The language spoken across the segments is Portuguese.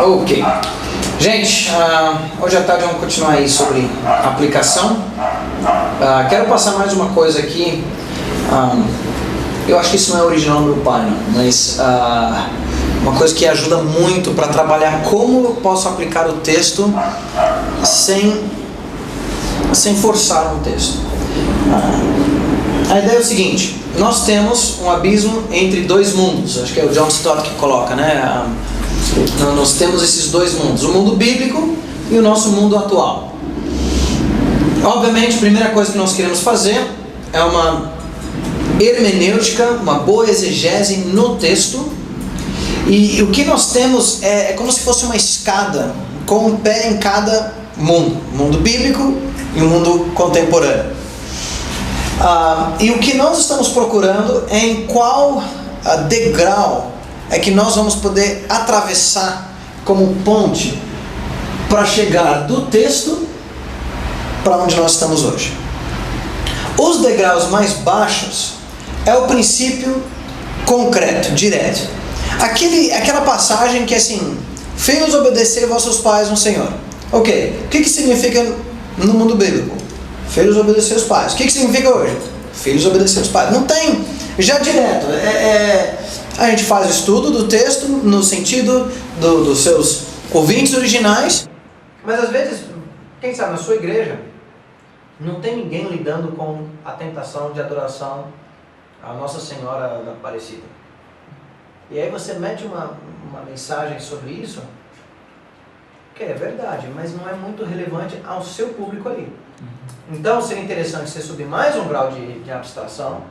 Ok. Gente, hoje à tarde vamos continuar aí sobre aplicação. Quero passar mais uma coisa aqui. Eu acho que isso não é original do meu pai, não, mas uma coisa que ajuda muito para trabalhar como eu posso aplicar o texto sem forçar um texto. A ideia é o seguinte: nós temos um abismo entre dois mundos. Acho que é o John Stott que coloca, né? Nós temos esses dois mundos, o mundo bíblico e o nosso mundo atual. Obviamente, a primeira coisa que nós queremos fazer é uma hermenêutica, uma boa exegese no texto. E o que nós temos é como se fosse uma escada com um pé em cada mundo, o mundo bíblico e o mundo contemporâneo. E o que nós estamos procurando é em qual degrau é que nós vamos poder atravessar como ponte para chegar do texto para onde nós estamos hoje. Os degraus mais baixos é o princípio concreto, direto. Aquela passagem que é assim: filhos, obedecei vossos pais no Senhor. Ok, o que significa no mundo bíblico? Filhos, obedecer os pais. O que significa hoje? Filhos, obedecer os pais. Não tem, já direto. A gente faz o estudo do texto no sentido dos seus ouvintes originais. Mas às vezes, quem sabe na sua igreja, não tem ninguém lidando com a tentação de adoração à Nossa Senhora da Aparecida. E aí você mete uma mensagem sobre isso, que é verdade, mas não é muito relevante ao seu público ali. Então seria interessante você subir mais um grau de abstração,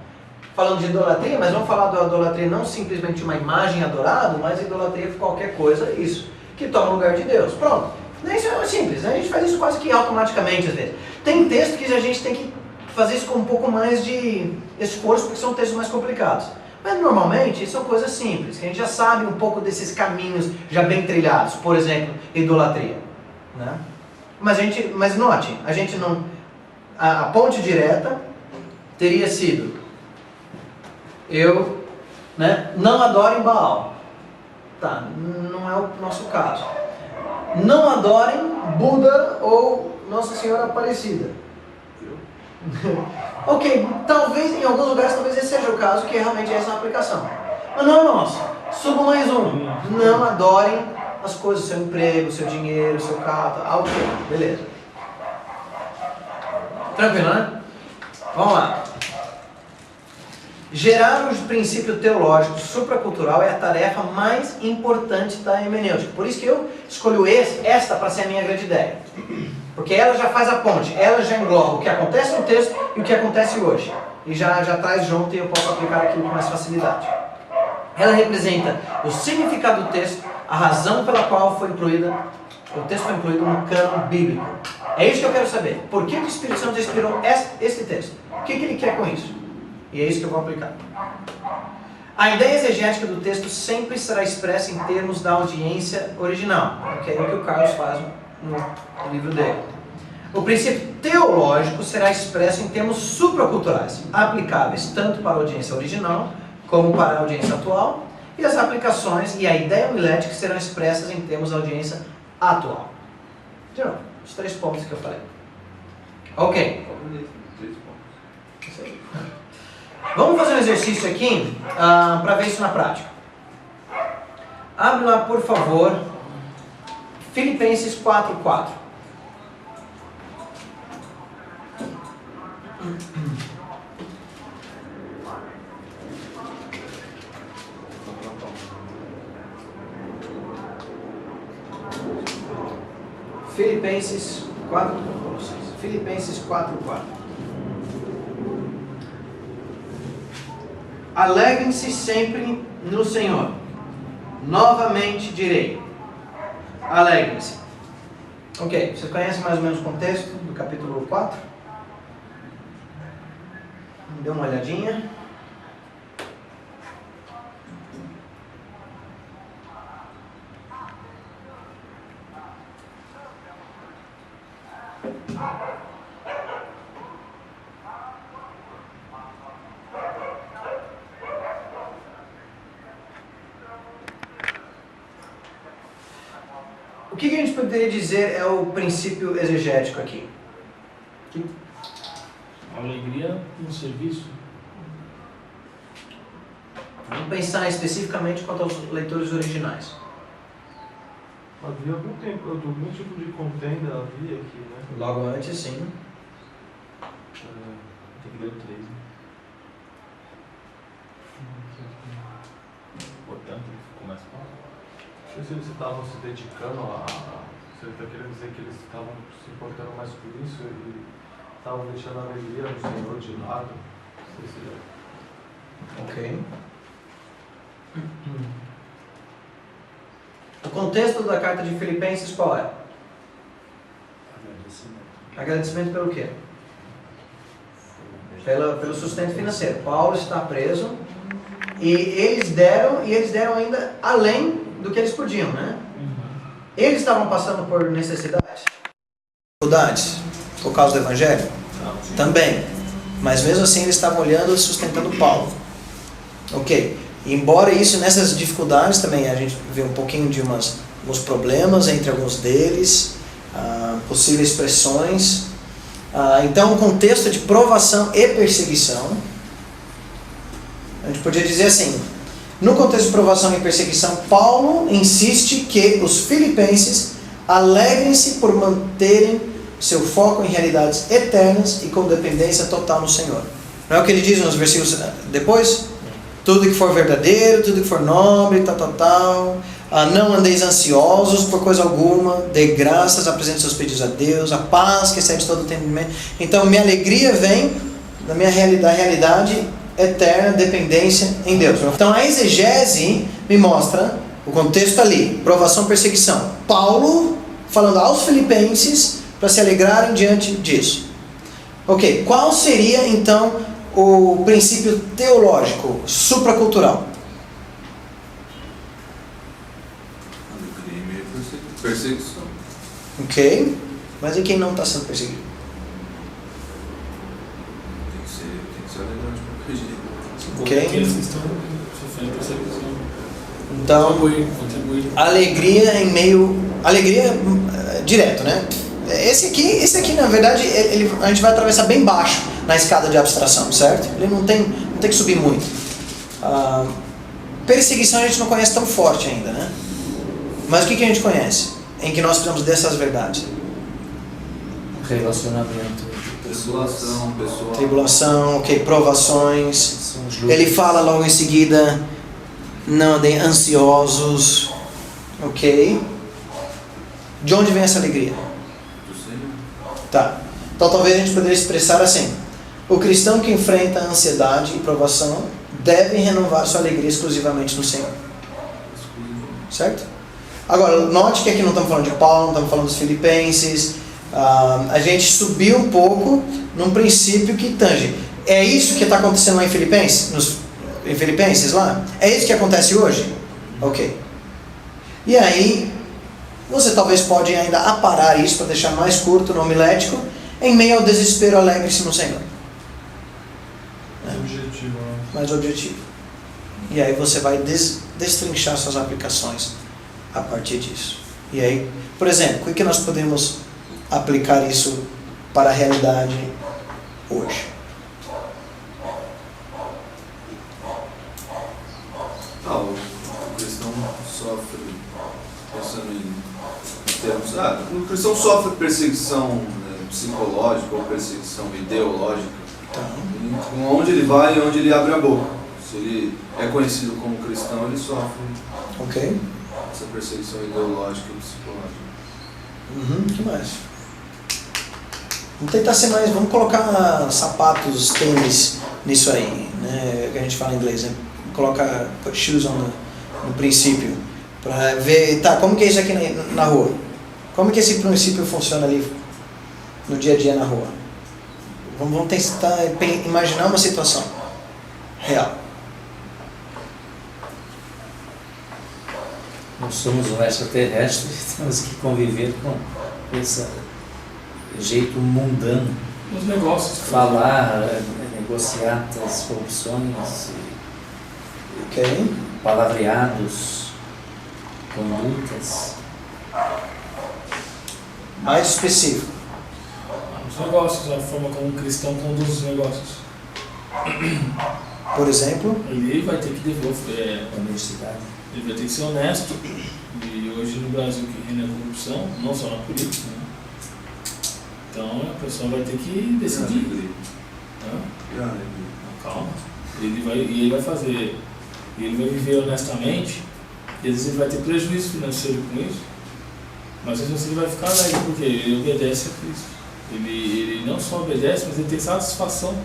falando de idolatria, mas vamos falar da idolatria não simplesmente uma imagem adorada, mas idolatria por qualquer coisa, isso, que toma o lugar de Deus. Pronto. Isso é simples, né? A gente faz isso quase que automaticamente às vezes. Tem texto que a gente tem que fazer isso com um pouco mais de esforço, porque são textos mais complicados. Mas normalmente são coisas simples, que a gente já sabe um pouco desses caminhos já bem trilhados. Por exemplo, idolatria, né? Mas note, a gente não... A ponte direta teria sido: eu, né, não adorem Baal. Tá, não é o nosso caso. Não adorem Buda ou Nossa Senhora Aparecida. Ok, talvez em alguns lugares talvez esse seja o caso, que realmente essa é a aplicação. Mas não é nosso. Suba mais um. Não adorem as coisas, o seu emprego, o seu dinheiro, o seu carro. Ok, beleza. Tranquilo, né? Vamos lá. Gerar um princípio teológico supracultural é a tarefa mais importante da hermenêutica. Por isso que eu escolho esta para ser a minha grande ideia. Porque ela já faz a ponte, ela já engloba o que acontece no texto e o que acontece hoje. E já traz junto e eu posso aplicar aquilo com mais facilidade. Ela representa o significado do texto, a razão pela qual o texto foi incluído no cânon bíblico. É isso que eu quero saber. Por que o Espírito Santo inspirou esse texto? O que ele quer com isso? E é isso que eu vou aplicar. A ideia exegética do texto sempre será expressa em termos da audiência original, que é o que o Carlos faz no livro dele. O princípio teológico será expresso em termos supraculturais, aplicáveis tanto para a audiência original como para a audiência atual, e as aplicações e a ideia homilética serão expressas em termos da audiência atual. De novo, os 3 pontos que eu falei. Ok. Vamos fazer um exercício aqui para ver isso na prática. Abre lá, por favor, Filipenses 4:4. Filipenses 4:4. Alegrem-se sempre no Senhor. Novamente direi: alegrem-se. Ok, vocês conhecem mais ou menos o contexto do capítulo 4? Dê uma olhadinha. O que a gente poderia dizer é o princípio exegético aqui? Alegria no serviço. Vamos pensar especificamente quanto aos leitores originais. Havia algum tipo de contenda havia aqui, né? Logo antes, sim. Tem que ler o 3, né? Portanto, começa com Não sei se eles estavam se dedicando a... Você está querendo dizer que eles estavam se importando mais por isso e estavam deixando a alegria do Senhor de lado? Não sei se Ok. O contexto da carta de Filipenses qual é? Agradecimento pelo quê? Pelo sustento financeiro. Paulo está preso e eles deram ainda além do que eles podiam, né? Eles estavam passando por necessidades. Dificuldades por causa do evangelho? Também. Mas mesmo assim eles estavam olhando e sustentando Paulo. Ok. Embora isso, nessas dificuldades também a gente vê um pouquinho de alguns problemas entre alguns deles, possíveis pressões. Então, um contexto de provação e perseguição. A gente podia dizer assim, no contexto de provação e perseguição, Paulo insiste que os filipenses alegrem-se por manterem seu foco em realidades eternas e com dependência total no Senhor. Não é o que ele diz nos versículos depois? Tudo que for verdadeiro, tudo que for nobre, não andeis ansiosos por coisa alguma, dê graças, apresente seus pedidos a Deus, a paz que excede todo o entendimento. Então, minha alegria vem da minha realidade eterna, dependência em Deus. Então, a exegese me mostra o contexto ali, provação, perseguição. Paulo falando aos filipenses para se alegrarem diante disso. Ok, qual seria então o princípio teológico, supracultural? Alegria e meio perseguição. Ok, mas e quem não está sendo perseguido? Tem que ser alegrante por perseguir. Ok. Aqueles que estão sofrendo perseguição. Então, Contribuir. alegria em meio... Alegria direto, né? Esse aqui na verdade, a gente vai atravessar bem baixo na escada de abstração, certo? Ele não tem que subir muito. Perseguição a gente não conhece tão forte ainda, né? Mas o que a gente conhece? Em que nós precisamos dessas verdades? Relacionamento. Tribulação, pessoal. Tribulação, ok, provações. Ele fala logo em seguida, não andem ansiosos, ok? De onde vem essa alegria? Tá. Então talvez a gente poderia expressar assim: o cristão que enfrenta a ansiedade e provação deve renovar sua alegria exclusivamente no Senhor. Certo? Agora, note que aqui não estamos falando de Paulo, não estamos falando dos filipenses. A gente subiu um pouco num princípio que tange. É isso que está acontecendo lá em Filipenses? Em Filipenses lá? É isso que acontece hoje? Ok. E aí, você talvez pode ainda aparar isso para deixar mais curto no homilético. Em meio ao desespero, alegre-se no Senhor. objetivo, né? Mais objetivo. E aí você vai destrinchar suas aplicações a partir disso. E aí, por exemplo, o que nós podemos aplicar isso para a realidade hoje? O cristão sofre, pensando em termos... o cristão sofre perseguição psicológica ou perseguição ideológica. Onde ele vai e onde ele abre a boca. Se ele é conhecido como cristão, ele sofre essa perseguição ideológica e psicológica. O que mais? Vamos tentar ser mais... Vamos colocar sapatos, tênis nisso aí, né? Que a gente fala em inglês, né? Coloca put shoes on no princípio. Para ver, como que é isso aqui na rua? Como que esse princípio funciona ali no dia a dia na rua? Vamos tentar imaginar uma situação real. Nós somos um extraterrestre e temos que conviver com esse jeito mundano. Os negócios. Falar, negociar as corrupções, palavreados, condutas. Mais específico. Os negócios, a forma como um cristão conduz os negócios. Por exemplo, Ele vai ter que devolver, Honestidade. ele vai ter que ser honesto. E hoje no Brasil que reina a corrupção, não só na política, né? Então a pessoa vai ter que decidir. Tá? Calma. Ele vai fazer, ele vai viver honestamente, e às vezes ele vai ter prejuízo financeiro com isso, mas às vezes ele vai ficar alegre porque ele obedece a Cristo. Ele não só obedece, mas ele tem satisfação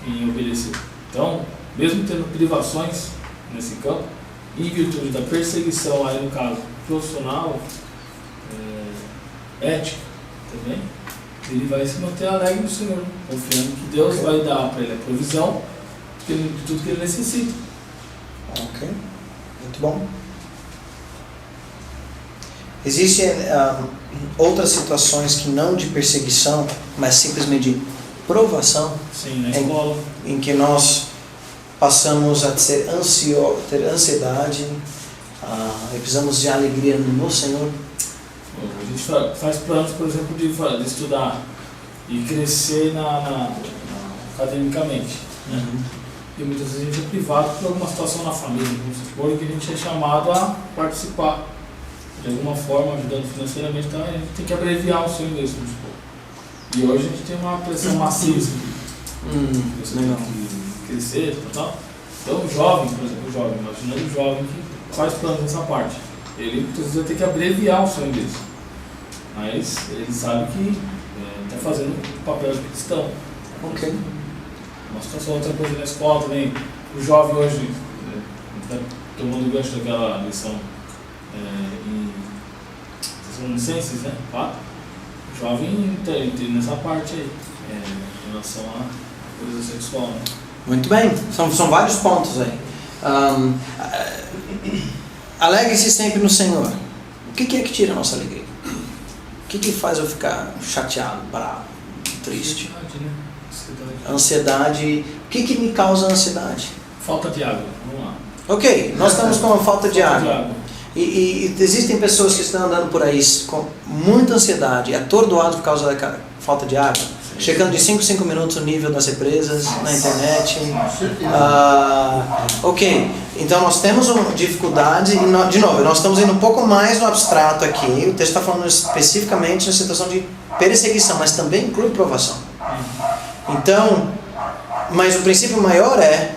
em obedecer. Então, mesmo tendo privações nesse campo, em virtude da perseguição, aí no caso profissional, ética também, ele vai se manter alegre no Senhor, confiando que Deus vai dar para ele a provisão de tudo que ele necessita. ok, muito bom. Existem outras situações que não de perseguição, mas simplesmente de provação, Sim, na escola. em que nós passamos a ter ansiedade, e precisamos de alegria no Senhor. A gente faz planos, por exemplo, de estudar e crescer academicamente, né? E muitas vezes a gente é privado por alguma situação na família, vamos supor, que a gente é chamado a participar de alguma forma, ajudando financeiramente, então a gente tem que abreviar o sonho mesmo, vamos supor. E hoje a gente tem uma pressão maciça, você tem que crescer, tal. Então o jovem, por exemplo, imaginando o jovem que faz planos nessa parte, ele muitas vezes vai ter que abreviar o sonho dele, mas ele sabe que está fazendo o papel de cristão. Ok. Uma situação, outra coisa na escola também, o jovem hoje, está tomando o gancho daquela lição em Tessalonicenses, né? 4. O jovem tem nessa parte aí, em relação à coisa sexual, né? Muito bem, são vários pontos aí. Alegre-se sempre no Senhor. O que é que tira a nossa alegria? O que faz eu ficar chateado, bravo, triste? Ansiedade. O que me causa ansiedade? Falta de água, vamos lá. Ok, nós estamos com uma falta de Falta água. E existem pessoas que estão andando por aí com muita ansiedade, atordoados por causa da falta de água, checando de 5 em 5 minutos o nível das represas na internet. Ok, então nós temos uma dificuldade, e de novo, nós estamos indo um pouco mais no abstrato aqui, o texto está falando especificamente na situação de perseguição, mas também inclui provação. Então, mas o princípio maior é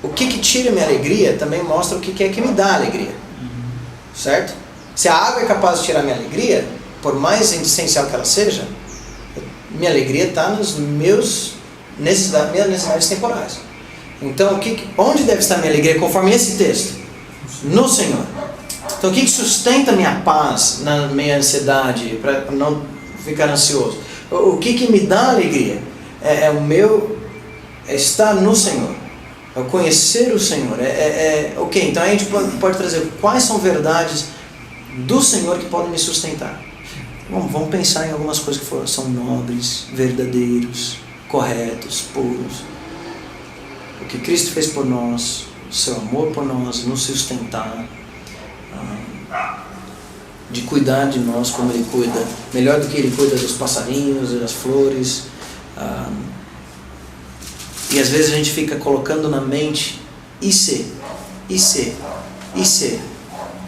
o que tira minha alegria também mostra o que é que me dá alegria. Certo? Se a água é capaz de tirar minha alegria, por mais essencial que ela seja, minha alegria está nas minhas necessidades temporais. Então, onde deve estar minha alegria conforme esse texto? No Senhor. Então, o que sustenta minha paz na minha ansiedade, para não ficar ansioso? O que me dá alegria? É estar no Senhor. É conhecer o Senhor. Ok, então a gente pode trazer quais são verdades do Senhor que podem me sustentar. Vamos pensar em algumas coisas que são nobres, verdadeiros, corretos, puros. O que Cristo fez por nós, o seu amor por nós, nos sustentar, de cuidar de nós como Ele cuida, melhor do que Ele cuida dos passarinhos e das flores. E às vezes a gente fica colocando na mente e se. E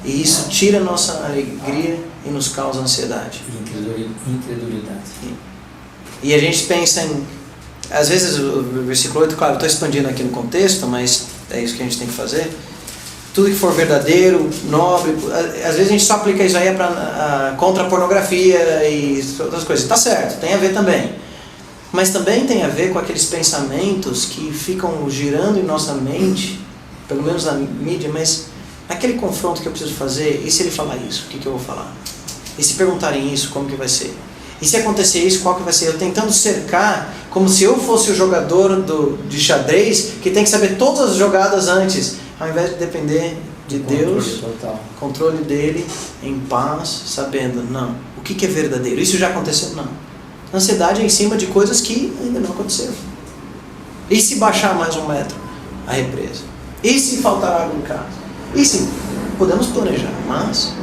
isso tira a nossa alegria e nos causa ansiedade. Incredulidade. E a gente pensa em... Às vezes o versículo 8, claro, estou expandindo aqui no contexto, mas é isso que a gente tem que fazer. Tudo que for verdadeiro, nobre... Às vezes a gente só aplica isso aí contra a pornografia e outras coisas. Está certo, tem a ver também. Mas também tem a ver com aqueles pensamentos que ficam girando em nossa mente, pelo menos na mídia, mas aquele confronto que eu preciso fazer, e se ele falar isso, o que eu vou falar? E se perguntarem isso, como que vai ser? E se acontecer isso, qual que vai ser? Eu tentando cercar, como se eu fosse o jogador de xadrez, que tem que saber todas as jogadas antes, ao invés de depender de Deus, controle dele, em paz, sabendo, não, o que é verdadeiro? Isso já aconteceu? Não. Ansiedade é em cima de coisas que ainda não aconteceram. E se baixar mais 1 metro a represa? E se faltar água em casa? E se podemos planejar, mas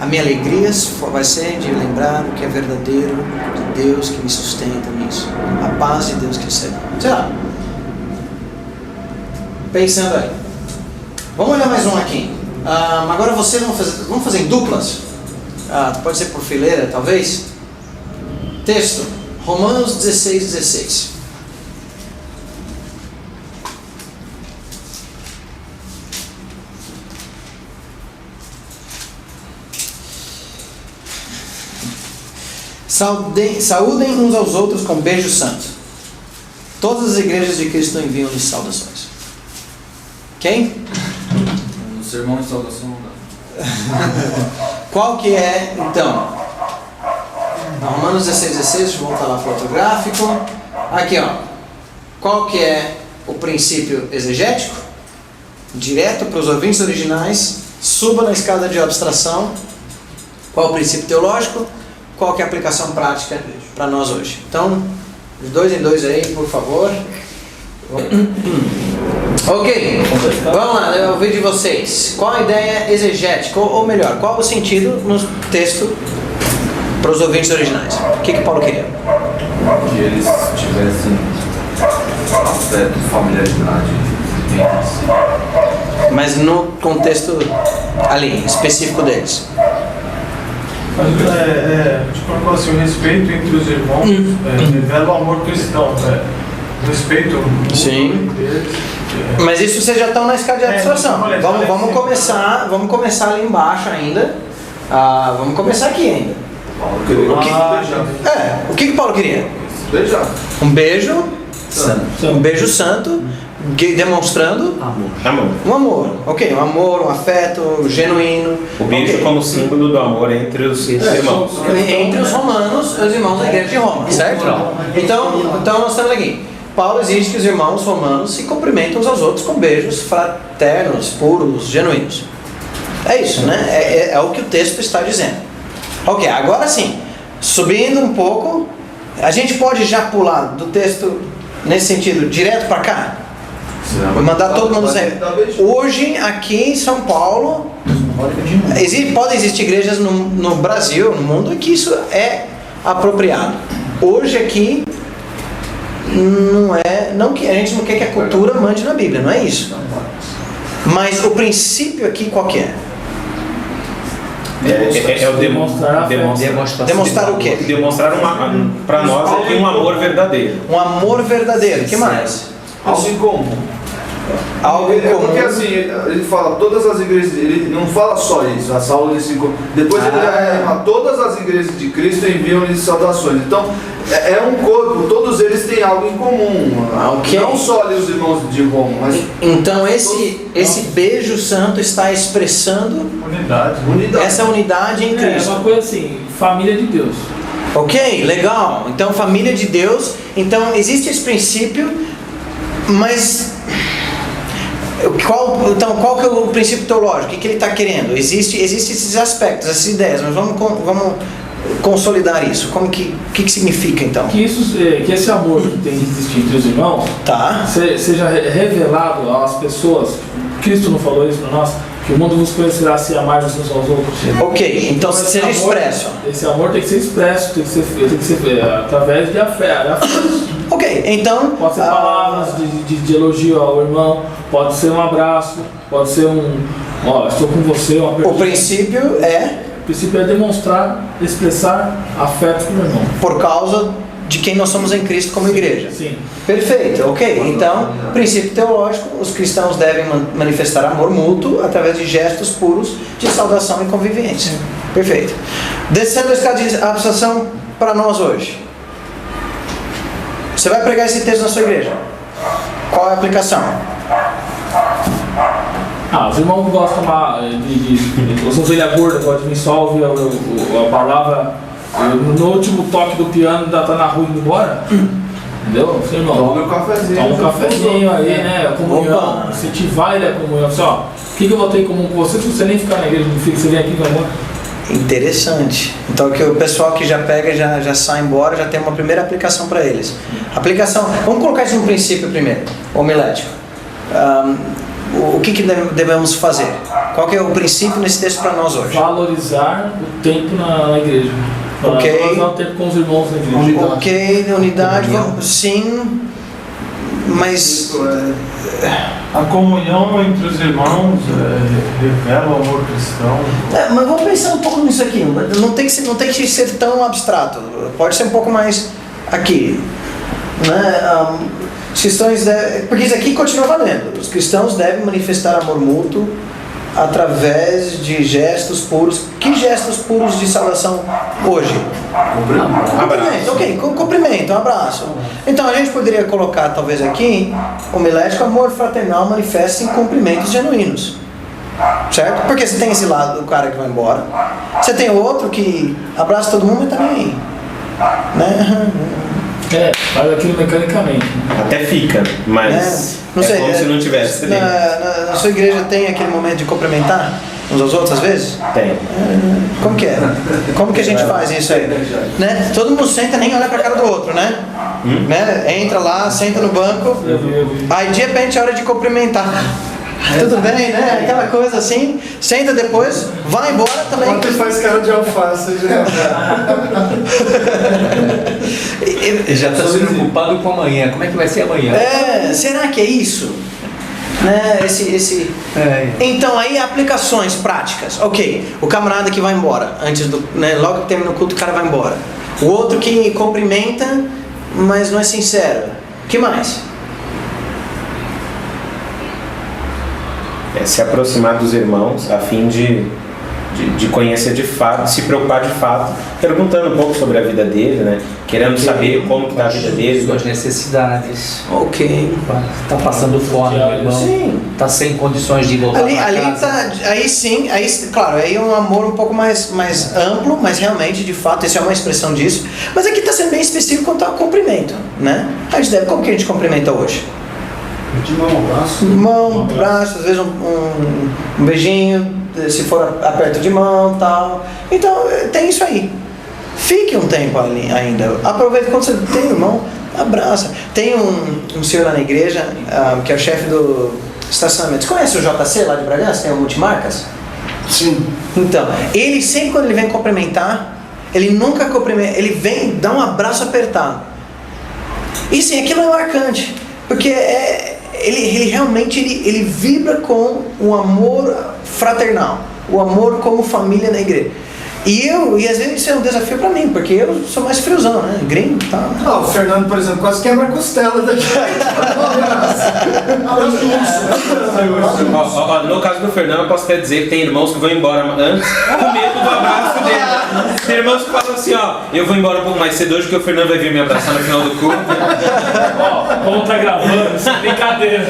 A minha alegria vai ser de lembrar o que é verdadeiro, de Deus que me sustenta nisso. A paz de Deus que será. Sei lá. Pensando aí. Vamos olhar mais um aqui. Agora vocês vamos fazer em duplas. Pode ser por fileira, talvez. Texto. Romanos 16:16. Saúdem uns aos outros com beijo santo. Todas as igrejas de Cristo enviam-lhes saudações. Quem? No sermão de saudação não. Qual que é, então? Romanos 16:16, deixa eu voltar lá para o outro gráfico. Aqui, ó. Qual que é o princípio exegético? Direto para os ouvintes originais. Suba na escada de abstração. Qual o princípio teológico? Qual que é a aplicação prática para nós hoje? Então, de 2 em 2 aí, por favor. Ok, vamos lá, eu ouvi de vocês. Qual a ideia exegética? Ou melhor, qual o sentido no texto para os ouvintes originais? O que Paulo queria? Que eles tivessem afeto, familiaridade entre si. Mas no contexto ali, específico deles. Tipo assim, o respeito entre os irmãos revela o amor cristão, né? O respeito Sim. deles. Mas isso vocês já estão na escada de abstração. Vamos começar ali embaixo ainda. Vamos começar aqui ainda. Paulo queria beijar. O que Paulo queria? Beijar. Um beijo Santo. Um beijo santo, demonstrando Amor. um amor. Ok, um amor, um afeto genuíno. O beijo Ok. como símbolo do amor entre os irmãos. Entre os romanos, os irmãos da igreja de Roma, certo? Então nós estamos aqui. Paulo exige que os irmãos romanos se cumprimentem uns aos outros com beijos fraternos, puros, genuínos. É isso, né? É o que o texto está dizendo. Ok, agora sim, subindo um pouco, a gente pode já pular do texto nesse sentido, direto para cá? Vou mandar todo mundo sair. Hoje, aqui em São Paulo, podem existir igrejas no Brasil, no mundo, em que isso é apropriado. Hoje aqui, não que a gente não quer que a cultura mande na Bíblia, não é isso. Mas o princípio aqui qual que é? É o Demonstrar o quê? Demonstrar para nós aqui um amor verdadeiro. Um amor verdadeiro. O que mais? Algo em comum. Algo em comum. Porque assim, ele fala todas as igrejas, ele não fala só isso, a Saulo desse encontro. Depois ele vai todas as igrejas de Cristo enviam-lhe saudações. Então, é um corpo, todos eles têm algo em comum. Okay. Não só ali os irmãos de Roma, mas... Então esse beijo santo está expressando Unidade. essa unidade em É Cristo. uma coisa assim, família de Deus. Ok, legal. Então, família de Deus. Então, existe esse princípio, mas... Qual que é o princípio teológico? O que ele está querendo? Existem esses aspectos, essas ideias, mas vamos consolidar isso. O que significa então? Que esse amor que tem que existir entre os irmãos Tá. seja revelado às pessoas. Cristo não falou isso para nós? Que o mundo vos conhecerá se amarmos uns aos outros. Ok, então seja expresso. Esse amor tem que ser expresso, tem que ser através de afeto. Ok, então... Pode ser palavras de elogio ao irmão, pode ser um abraço, pode ser estou com você, uma pergunta. O princípio é... O princípio é demonstrar, expressar afeto com o irmão. Por causa de quem nós somos em Cristo como igreja. Sim. Perfeito, ok. Então, princípio teológico, os cristãos devem manifestar amor mútuo através de gestos puros de saudação e convivência. Perfeito. Descendo a escada de abstração para nós hoje. Você vai pregar esse texto na sua igreja. Qual é a aplicação? Os irmãos gostam os ovelha gorda, gostam de me salve a palavra. No último toque do piano ainda tá na rua indo embora. Entendeu? Seu irmão, Toma um cafezinho. toma um cafezinho aí, né? A comunhão, incentivar ele a comunhão. Só, o que eu vou ter em comum com você se você nem ficar na igreja? Você vem aqui com amor. Interessante. Então que o pessoal que já pega, já sai embora, já tem uma primeira aplicação para eles. Aplicação, vamos colocar isso no princípio primeiro, homilético. o que devemos fazer? Qual que é o princípio nesse texto para nós hoje? Valorizar o tempo na igreja. Ok. Valorizar o tempo com os irmãos na igreja. Ok, unidade, sim, mas A comunhão entre os irmãos revela o amor cristão. mas vamos pensar um pouco nisso aqui. Não tem que ser tão abstrato. Pode ser um pouco mais aqui, né? Os cristãos porque isso aqui continua valendo. Os cristãos devem manifestar amor mútuo através de gestos puros. Que gestos puros de salvação hoje? Cumprimento, ok, cumprimento, um abraço. Então a gente poderia colocar talvez aqui homilético, amor fraternal manifesta em cumprimentos genuínos. Certo? Porque você tem esse lado do cara que vai embora, você tem o outro que abraça todo mundo e tá nem aí, né? Faz aquilo mecanicamente. Até fica, mas Não sei, como se não tivesse. Na sua igreja tem aquele momento de cumprimentar uns aos outros às vezes? Tem. Como que é? Como que a gente faz isso aí? Né? Todo mundo senta, nem olha pra cara do outro, né? Né? Entra lá, senta no banco, aí de repente é hora de cumprimentar. Tudo bem, né? Aquela coisa assim, senta depois, vai embora também. Quanto faz cara de alface, já. Ele já está se preocupado com amanhã. Como é que vai ser amanhã? Será que é isso? Né? Então aí aplicações práticas. Ok, o camarada que vai embora antes do, né, logo que termina o culto o cara vai embora. O outro que cumprimenta, mas não é sincero. O que mais? É se aproximar dos irmãos a fim de conhecer de fato, se preocupar de fato, perguntando um pouco sobre a vida dele, né? Querendo saber como está a vida dele. Suas necessidades. Ok. Está passando fome, meu irmão. Sim. Está sem condições de voltar para casa. Aí sim, claro, aí é um amor um pouco mais amplo, mas realmente, de fato, isso é uma expressão disso. Mas aqui está sendo bem específico quanto ao cumprimento, né? Como que a gente cumprimenta hoje? De mão, braço. Mão, braço, às vezes um beijinho, se for aperto de mão, tal. Então, tem isso aí. Fique um tempo ali ainda. Aproveita quando você tem irmão, abraça. Tem um senhor lá na igreja, que é o chefe do estacionamento. Você conhece o JC lá de Bragança? Tem o Multimarcas? Sim. Então, ele sempre quando ele vem cumprimentar, ele nunca cumprimenta, ele vem dar um abraço apertado. E sim, aquilo é marcante, porque ele realmente ele vibra com o amor fraternal, o amor como família na igreja. E às vezes isso é um desafio pra mim, porque eu sou mais friozão, né? Gringo e tal. O Fernando, por exemplo, quase quebra a costela daqui. No caso do Fernando, eu posso até dizer que tem irmãos que vão embora antes com medo do abraço dele. Tem irmãos que falam assim, eu vou embora um pouco mais cedo hoje porque o Fernando vai vir me abraçar no final do culto. Como tá gravando, isso é brincadeira.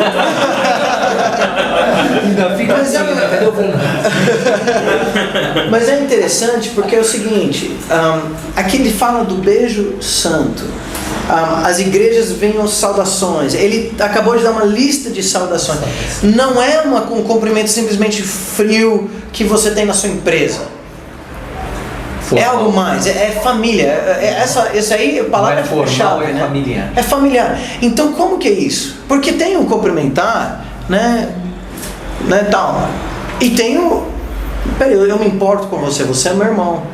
Ainda fica assim, né? Cadê o Fernando? Mas é interessante porque é o seguinte, aqui ele fala do beijo santo. As igrejas venham saudações. Ele acabou de dar uma lista de saudações. Não é um cumprimento simplesmente frio que você tem na sua empresa. É algo mais, é família. Essa aí, a palavra não é formal, chave, né? Familiar. É familiar. Então como que é isso? Porque tem o cumprimentar, né tal. E tem peraí, eu me importo com você, você é meu irmão.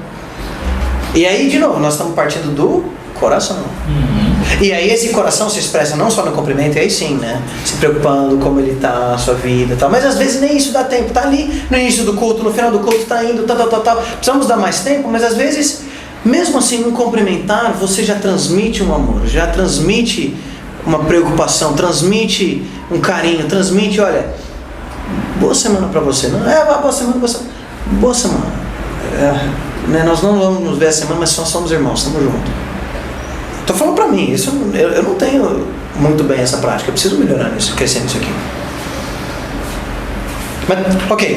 E aí, de novo, nós estamos partindo do coração. E aí esse coração se expressa não só no cumprimento, e aí sim, né? Se preocupando como ele tá, a sua vida e tal. Mas às vezes nem isso dá tempo. Tá ali no início do culto, no final do culto tá indo, tal. Precisamos dar mais tempo, mas às vezes, mesmo assim, no cumprimentar, você já transmite um amor, já transmite uma preocupação, transmite um carinho, transmite, olha, boa semana pra você. Não é boa semana, boa semana. Né? Nós não vamos nos ver essa semana, mas nós somos irmãos, estamos juntos. Tô falando pra mim, isso eu não tenho muito bem essa prática, eu preciso melhorar nisso, crescer nisso aqui.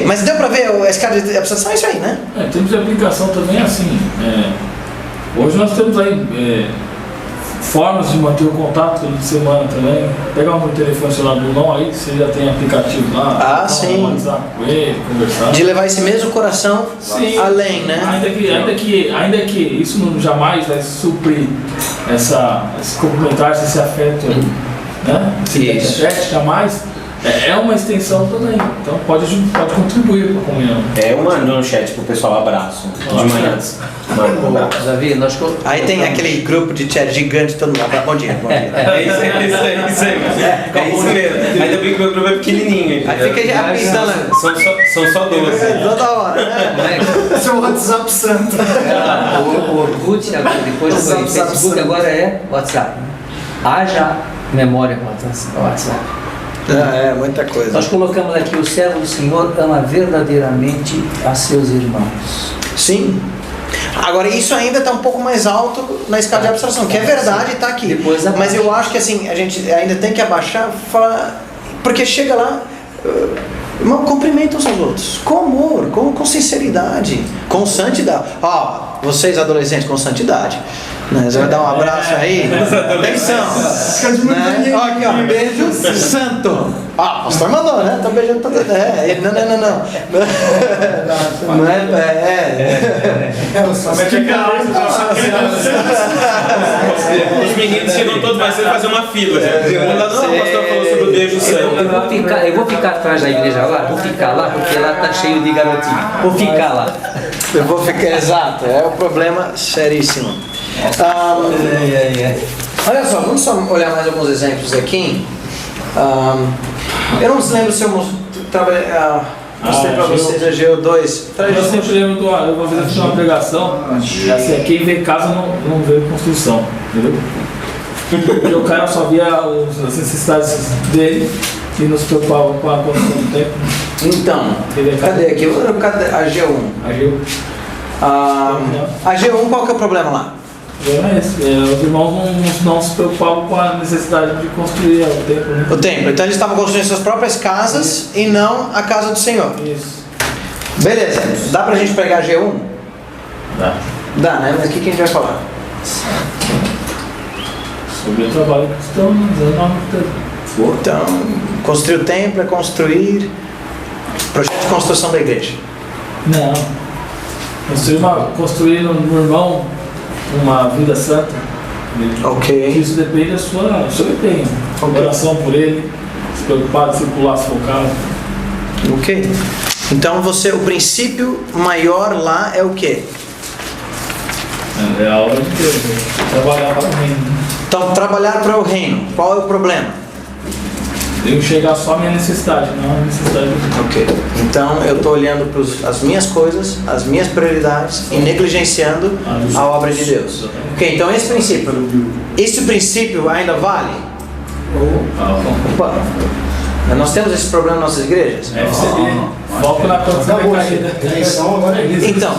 Mas deu pra ver a escada de abstração, é isso aí, né? Em termos de aplicação também é assim. Hoje nós temos aí formas de manter o contato durante a semana também. Pegar um telefone celular do irmão aí, você já tem aplicativo lá. Sim. WhatsApp com ele, conversar. De levar esse mesmo coração além, né? Ainda que isso não jamais vai suprir esse cumprimentar, esse afeto, né? Isso. Jamais. É uma extensão também, então pode contribuir com a comunhão. Manda no chat pro pessoal abraço. De manhã. Manda um abraço. Davi, Aí tem aquele grupo de chat gigante, todo mundo. Bom dia, bom dia. É isso aí. É isso mesmo. Ainda bem que o meu grupo é pequenininho. Aí fica já pintando. São só 12. Toda hora, né? Esse é o WhatsApp santo. o Orkut, agora, depois foi WhatsApp, Facebook, agora é WhatsApp. Haja memória para o WhatsApp. É, muita coisa. Nós colocamos aqui: o servo do Senhor ama verdadeiramente a seus irmãos. Sim. Agora, isso ainda está um pouco mais alto na escala de abstração, que é verdade, está aqui. Depois abaixa. Mas eu acho que assim, a gente ainda tem que abaixar, porque chega lá, irmão, cumprimenta uns aos outros, com amor, com sinceridade, com santidade. Ó, vocês adolescentes, com santidade. Né? Você vai dar um abraço aí? Atenção! Né? Ó, aqui, ó, beijo santo. Ah, o pastor mandou, né? Tô beijando todo. Não. Não é. Os meninos chegam todos mais cedo fazer uma fila. O pastor falou sobre o beijo santo. Eu vou ficar atrás da igreja lá, vou ficar lá porque lá tá cheio de garotinho. Vou ficar lá. Eu vou ficar, exato, é um problema seríssimo. Olha só, vamos só olhar mais alguns exemplos aqui. Eu não lembro se eu mostrei para vocês a Ageu 2. Eu sempre lembro eu vou fazer uma pregação, assim, quem vê casa não vê construção, entendeu? Porque o cara só via as necessidades dele e não se preocupava com a construção do templo. Então, cadê aqui? Cadê a Ageu 1? A Ageu 1, qual que é o problema lá? É esse. Os irmãos não se preocupavam com a necessidade de construir o templo. Né? O templo. Então eles estavam construindo suas próprias casas e não a casa do Senhor. Isso. Beleza. Dá pra gente pegar a G1? Dá. Dá, né? Mas o que a gente vai falar? Sobre o trabalho cristão, Então, construir o templo é construir projeto de construção da igreja. Não. Construir no irmão uma vida santa. Ok. Isso depende do seu empenho. Oração por ele, se preocupar, discipular, se focar. Ok. Então o princípio maior lá é o quê? É a obra de Deus, né? Trabalhar para o reino. Então, trabalhar para o reino. Qual é o problema? Eu enxergar só a minha necessidade, não a necessidade do reino. Ok. Então eu estou olhando para as minhas coisas, as minhas prioridades e negligenciando a obra de Deus. Ok, então esse princípio ainda vale? Opa. Nós temos esse problema nas nossas igrejas? Foco na condição decaída. Então,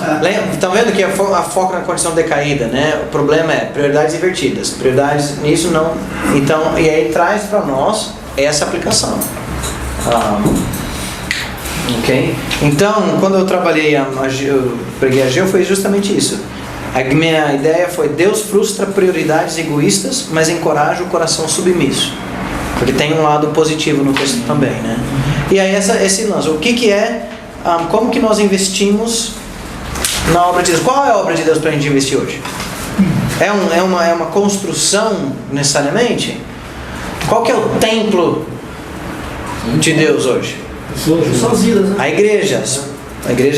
estão vendo que a foco na condição decaída, né? O problema é prioridades invertidas. Prioridades nisso não. Então, e aí traz para nós essa aplicação. Ok? Então, quando eu trabalhei, eu preguei a Ageu, foi justamente isso. A minha ideia foi: Deus frustra prioridades egoístas, mas encoraja o coração submisso. Porque tem um lado positivo no texto também, né? E aí esse lance, o que é, como que nós investimos na obra de Deus? Qual é a obra de Deus para a gente investir hoje? É uma construção necessariamente? Qual que é o templo de Deus hoje? A igreja,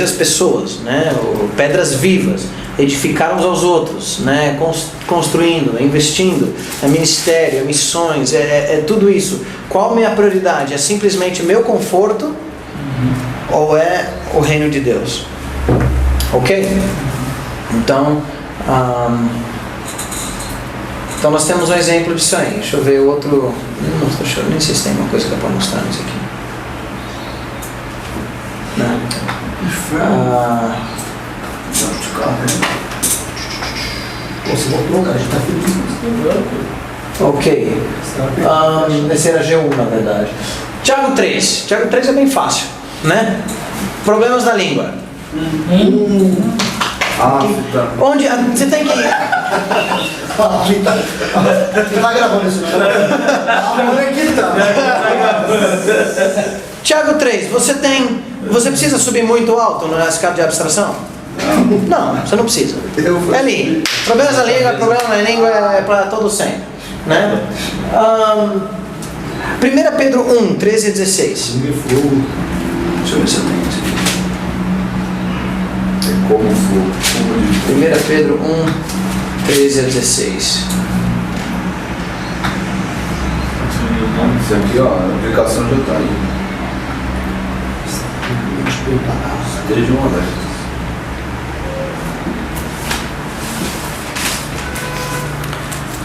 as pessoas, né? Pedras vivas, edificar uns aos outros, né? Construindo, investindo, é ministério, é missões, é tudo isso. Qual a minha prioridade? É simplesmente meu conforto ou é o reino de Deus? Ok? Então nós temos um exemplo disso aí. Deixa eu ver o outro. Deixa eu nem sei se tem uma coisa que eu posso mostrar nisso aqui. Você voltou, cara, a gente tá feliz. Ok. Esse era G1, na verdade. Tiago 3. Tiago 3 é bem fácil, né? Problemas da língua. Onde você tem que. Você tá gravando isso, Tiago 3, você precisa subir muito alto na escala de abstração? Não, você não precisa. É ali. Problemas da língua, problema na língua é para todo sempre, né? 1 Pedro 1, 13 a 16. Deixa eu ver se eu tenho isso aqui. É como fogo. 1 Pedro 1, 13 a 16. Isso aqui, ó, a aplicação já está aí. Estejam alertas.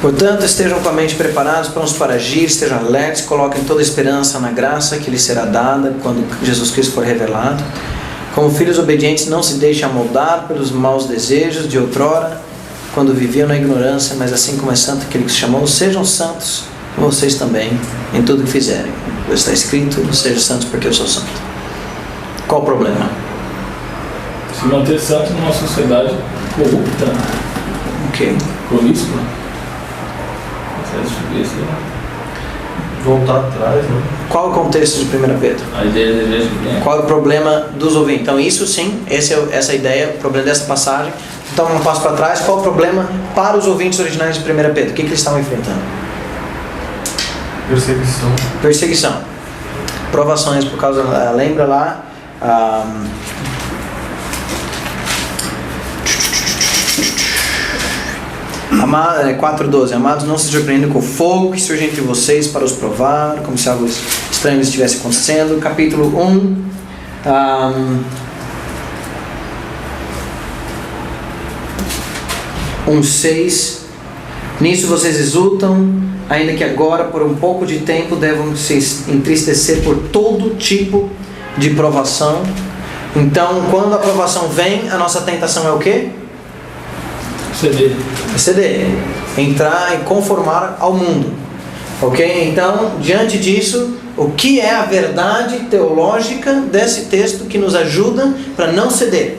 Portanto, estejam com a mente preparados, prontos para agir, estejam alertas, coloquem toda a esperança na graça que lhes será dada quando Jesus Cristo for revelado. Como filhos obedientes, não se deixem amoldar pelos maus desejos de outrora, quando viviam na ignorância, mas assim como é santo aquele que os chamou, sejam santos, vocês também, em tudo que fizerem. Está escrito, sejam santos porque eu sou santo. Qual o problema? Se manter santo numa sociedade corrupta, Ok. promíscua. Voltar atrás, né? Qual o contexto de 1 Pedro? A ideia da igreja que tem. Qual é o problema dos ouvintes? Então isso sim, essa ideia, o problema dessa passagem. Então um passo para trás, qual o problema para os ouvintes originais de 1 Pedro? O que eles estavam enfrentando? Perseguição. Perseguição. Provações por causa, lembra lá, 4:12. Amados, não se surpreendam com o fogo que surge entre vocês para os provar, como se algo estranho estivesse acontecendo. Capítulo 1:6. Nisso vocês exultam, ainda que agora, por um pouco de tempo, devam se entristecer por todo tipo de provação. Então, quando a provação vem, a nossa tentação é o quê? Ceder. Entrar e conformar ao mundo. Ok? Então, diante disso, o que é a verdade teológica desse texto que nos ajuda para não ceder?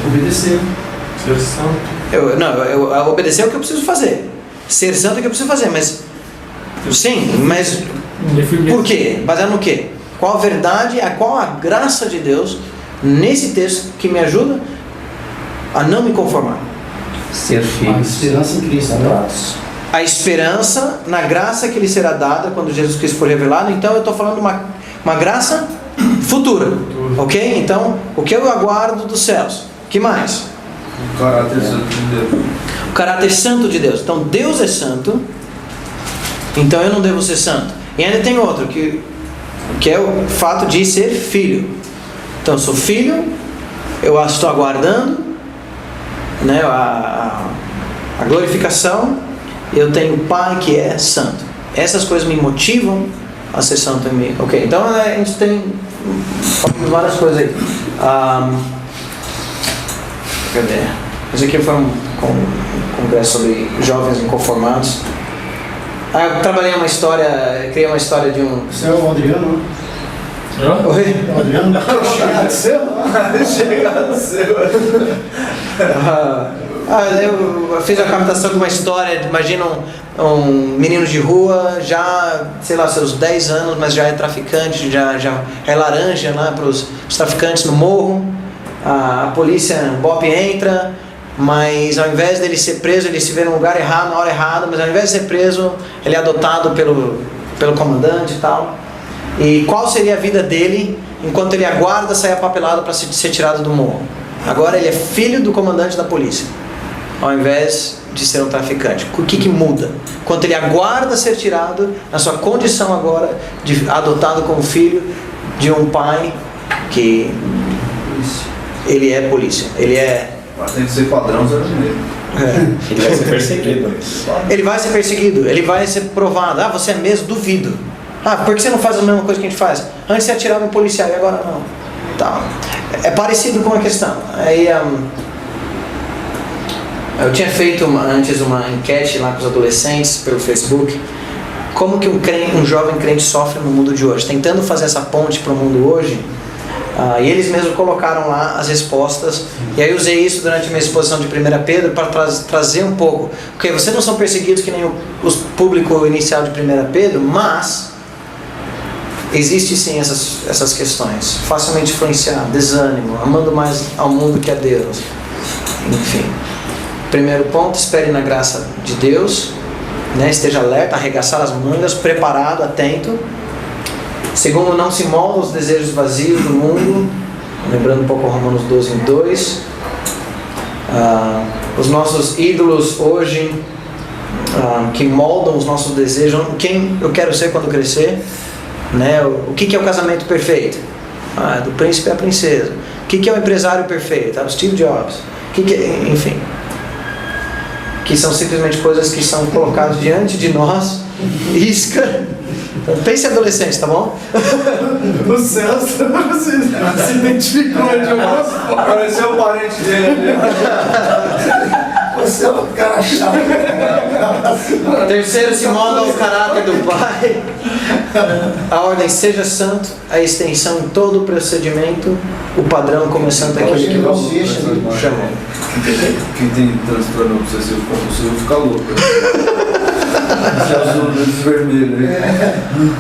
Obedecer. Ser santo. Obedecer é o que eu preciso fazer. Ser santo é o que eu preciso fazer, mas... Sim, mas... Por quê? Baseado no quê? Qual a verdade, qual a graça de Deus nesse texto que me ajuda a não me conformar? Ser A filhos. esperança em Cristo. A esperança na graça que lhe será dada quando Jesus Cristo for revelado. Então eu estou falando uma graça futura. Ok? Então, o que eu aguardo dos céus? O que mais? O caráter santo de Deus. O caráter santo de Deus. Então Deus é santo, então eu não devo ser santo. E ainda tem outro, que é o fato de ser filho. Então eu sou filho, eu estou aguardando, né, a glorificação. Eu tenho um pai que é santo. Essas coisas me motivam a ser santo em mim. Ok, então a gente tem várias coisas aí. Cadê? Isso aqui foi um congresso sobre jovens inconformados. Eu trabalhei uma história, criei uma história de um... Você é o Adriano? Oi? O Adriano? Chega de ser? Eu fiz a captação de uma história. Imagina um menino de rua, já, sei lá, seus 10 anos, mas já é traficante, já é laranja lá para os traficantes no morro. A polícia, o BOP entra, mas ao invés dele ser preso, ele se vê no lugar errado, na hora errada, mas ao invés de ser preso, ele é adotado pelo comandante e tal. E qual seria a vida dele enquanto ele aguarda sair a papelada para ser tirado do morro? Agora ele é filho do comandante da polícia, ao invés de ser um traficante. O que muda? Enquanto ele aguarda ser tirado, na sua condição agora de adotado como filho de um pai que ele é polícia, ele é... Mas tem que ser padrão 0 meio. Ele vai ser perseguido. Ele vai ser perseguido, ele vai ser provado. Você é mesmo? Duvido. Por que você não faz a mesma coisa que a gente faz? Antes você atirava no policial e agora não. Tá. É parecido com a questão. Aí, eu tinha feito antes uma enquete lá com os adolescentes pelo Facebook. Como que um jovem crente sofre no mundo de hoje? Tentando fazer essa ponte para o mundo hoje. E eles mesmos colocaram lá as respostas. E aí usei isso durante a minha exposição de 1 Pedro para trazer um pouco. Porque vocês não são perseguidos que nem o público inicial de 1 Pedro, mas existe sim essas questões. Facilmente influenciado, desânimo, amando mais ao mundo que a Deus. Enfim. Primeiro ponto, espere na graça de Deus. né? Esteja alerta, arregaçar as mangas, preparado, atento. Segundo, não se molda aos desejos vazios do mundo, lembrando um pouco Romanos 12:2. Os nossos ídolos hoje, que moldam os nossos desejos, quem eu quero ser quando crescer, né? O que é o casamento perfeito? Do príncipe à princesa. O que é o empresário perfeito? O Steve Jobs. Enfim, que são simplesmente coisas que são colocadas diante de nós, isca. Então, pense em adolescente, tá bom? O Celso se identificou de alguma forma. Apareceu o parente dele. Você é um cara chato. Terceiro, se molda ao caráter do Pai. A ordem seja santo, a extensão em todo o procedimento, o padrão começando aquele que você chamou. Quem tem transtorno obsessivo compulsivo fica louco. Já usou luz vermelho aí.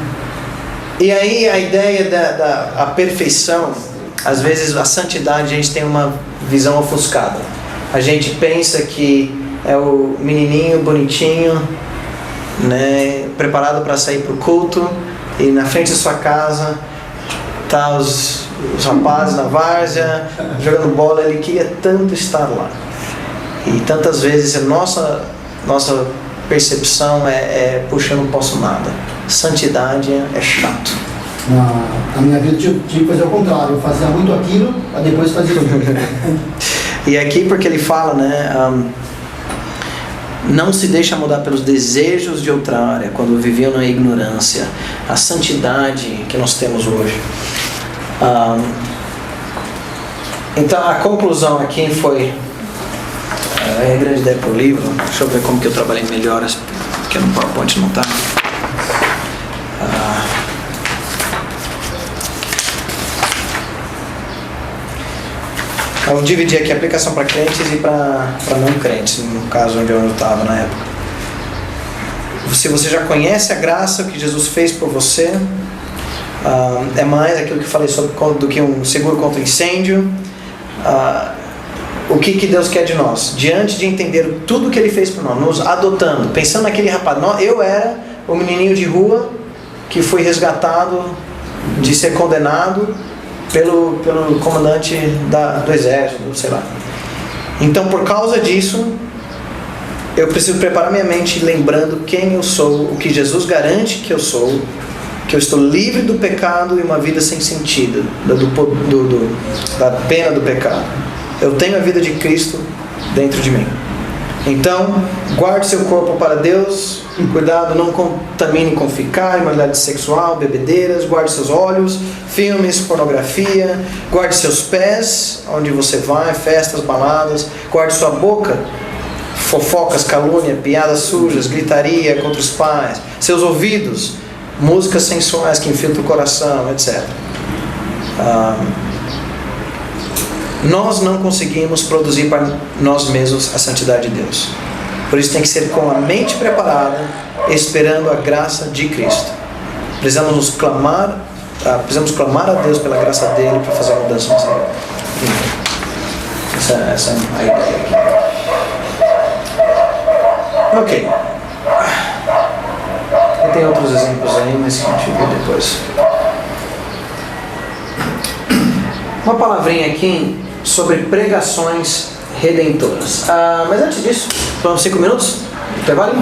E aí a ideia da perfeição, às vezes a santidade, a gente tem uma visão ofuscada. A gente pensa que é o menininho bonitinho, né, preparado para sair para o culto, e na frente da sua casa tá os rapazes na várzea jogando bola. Ele queria tanto estar lá, e tantas vezes a nossa percepção puxa, eu não posso nada. Santidade é chato. Na minha vida eu tive que fazer o contrário. Eu fazia muito aquilo, para depois fazer tudo. E aqui porque ele fala, né, não se deixa mudar pelos desejos de outrora, quando viviam na ignorância. A santidade que nós temos hoje. Então a conclusão aqui foi, a grande ideia para o livro. Deixa eu ver como que eu trabalhei melhor, porque no PowerPoint não está. Eu dividi aqui a aplicação para crentes e para não crentes, no caso onde eu estava na época. Se você já conhece a graça, o que Jesus fez por você, é mais aquilo que eu falei sobre do que um seguro contra incêndio. O que Deus quer de nós? Diante de entender tudo que Ele fez por nós, nos adotando, pensando naquele rapaz. Eu era o menininho de rua que foi resgatado de ser condenado pelo comandante do exército, sei lá. Então, por causa disso, eu preciso preparar minha mente lembrando quem eu sou, o que Jesus garante que eu sou, que eu estou livre do pecado e uma vida sem sentido, da pena do pecado. Eu tenho a vida de Cristo dentro de mim. Então, guarde seu corpo para Deus, cuidado, não contamine com ficar, imoralidade sexual, bebedeiras, guarde seus olhos, filmes, pornografia, guarde seus pés, onde você vai, festas, baladas, guarde sua boca, fofocas, calúnia, piadas sujas, gritaria contra os pais, seus ouvidos, músicas sensuais que infiltram o coração, etc. Nós não conseguimos produzir para nós mesmos a santidade de Deus. Por isso tem que ser com a mente preparada, esperando a graça de Cristo. Precisamos clamar a Deus pela graça dele para fazer a mudança na nossa vida. Essa é a ideia aqui. Ok. E tem outros exemplos aí, mas que a gente vê depois. Uma palavrinha aqui sobre pregações redentoras. Mas antes disso, vamos 5 minutos? Intervalo?